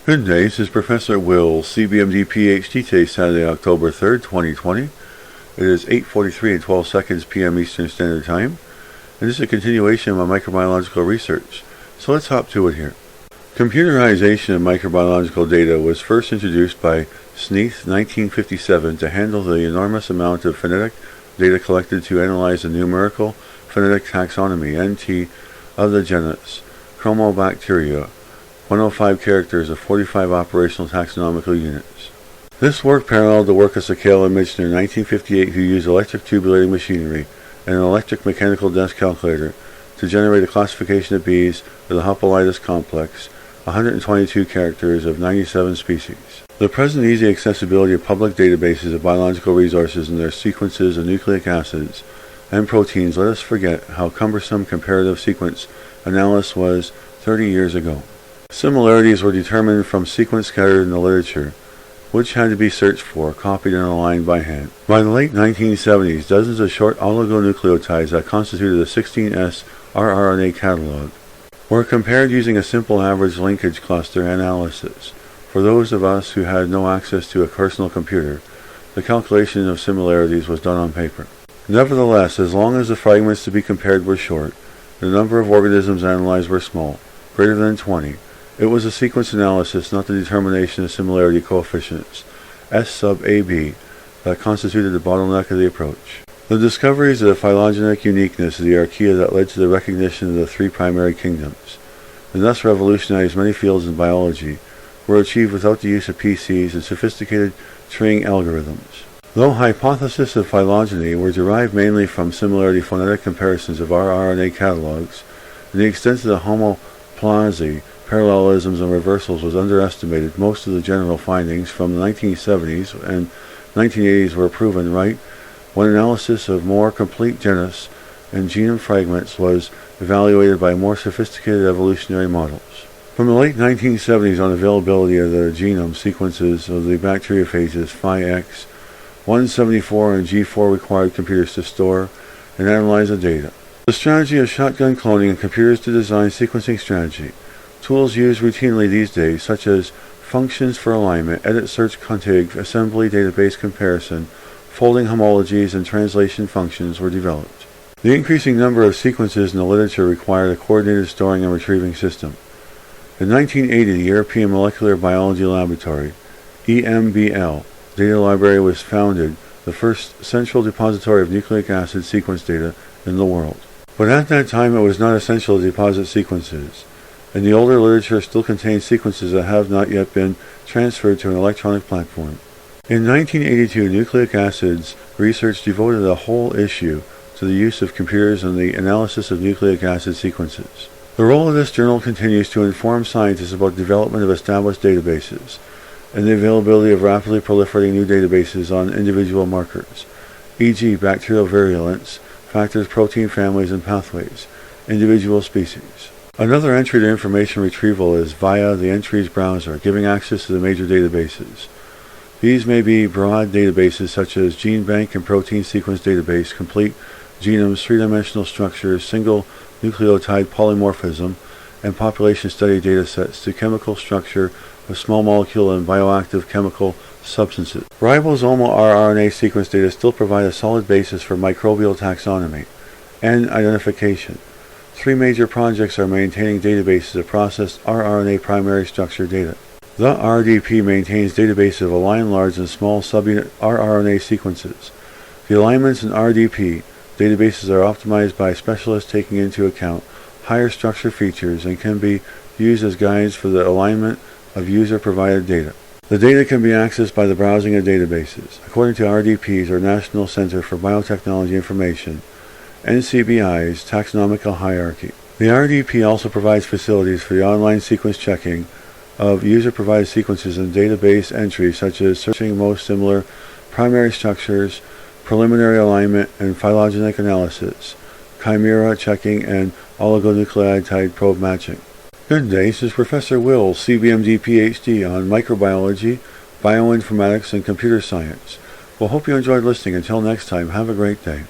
Good day, this is Professor Will, CBMD PhD. Today, Saturday, October 3rd, 2020. It is 8:43 and 12 seconds p.m. Eastern Standard Time, and this is a continuation of my microbiological research. So let's hop to it here. Computerization of microbiological data was first introduced by Sneath 1957 to handle the enormous amount of phonetic data collected to analyze the numerical phonetic taxonomy, NT, of the genus Chromobacteria, 105 characters of 45 operational taxonomical units. This work paralleled the work of Sakale and Michener in 1958, who used electric tubulating machinery and an electric mechanical desk calculator to generate a classification of bees of the Hippolytus complex, 122 characters of 97 species. The present easy accessibility of public databases of biological resources and their sequences of nucleic acids and proteins let us forget how cumbersome comparative sequence analysis was 30 years ago. Similarities were determined from sequence scattered in the literature, which had to be searched for, copied, and aligned by hand. By the late 1970s, dozens of short oligonucleotides that constituted the 16S rRNA catalog were compared using a simple average linkage cluster analysis. For those of us who had no access to a personal computer, the calculation of similarities was done on paper. Nevertheless, as long as the fragments to be compared were short, the number of organisms analyzed were small, greater than 20, it was a sequence analysis, not the determination of similarity coefficients, S sub AB, that constituted the bottleneck of the approach. The discoveries of the phylogenetic uniqueness of the archaea that led to the recognition of the three primary kingdoms, and thus revolutionized many fields in biology, were achieved without the use of PCs and sophisticated training algorithms. Though hypotheses of phylogeny were derived mainly from similarity phonetic comparisons of rRNA catalogs, and the extent of the homoplasy, parallelisms, and reversals was underestimated, most of the general findings from the 1970s and 1980s were proven right when analysis of more complete genus and genome fragments was evaluated by more sophisticated evolutionary models. From the late 1970s on, availability of the genome sequences of the bacteriophages PhyX, 174 and G4 required computers to store and analyze the data. The strategy of shotgun cloning and computers to design sequencing strategy. Tools used routinely these days, such as functions for alignment, edit search config, assembly database comparison, folding homologies, and translation functions were developed. The increasing number of sequences in the literature required a coordinated storing and retrieving system. In 1980, the European Molecular Biology Laboratory, EMBL, data library was founded, the first central depository of nucleic acid sequence data in the world. But at that time it was not essential to deposit sequences, and the older literature still contains sequences that have not yet been transferred to an electronic platform. In 1982, nucleic acids research devoted a whole issue to the use of computers and the analysis of nucleic acid sequences. The role of this journal continues to inform scientists about development of established databases and the availability of rapidly proliferating new databases on individual markers, e.g. bacterial virulence, factors, protein families, and pathways, individual species. Another entry to information retrieval is via the entries browser, giving access to the major databases. These may be broad databases such as GeneBank and Protein Sequence Database, complete genomes, three-dimensional structures, single nucleotide polymorphism, and population study datasets, to chemical structure of small molecule and bioactive chemical substances. Ribosomal rRNA sequence data still provide a solid basis for microbial taxonomy and identification. Three major projects are maintaining databases of processed rRNA primary structure data. The RDP maintains databases of aligned large and small subunit rRNA sequences. The alignments in RDP databases are optimized by specialists taking into account higher structure features and can be used as guides for the alignment of user-provided data. The data can be accessed by the browsing of databases. According to RDPs, or National Center for Biotechnology Information, NCBI's taxonomical hierarchy. The RDP also provides facilities for the online sequence checking of user-provided sequences and database entries, such as searching most similar primary structures, preliminary alignment and phylogenetic analysis, chimera checking, and oligonucleotide probe matching. Good day, this is Professor Will, CBMD PhD, on microbiology, bioinformatics, and computer science. Well, hope you enjoyed listening. Until next time, have a great day.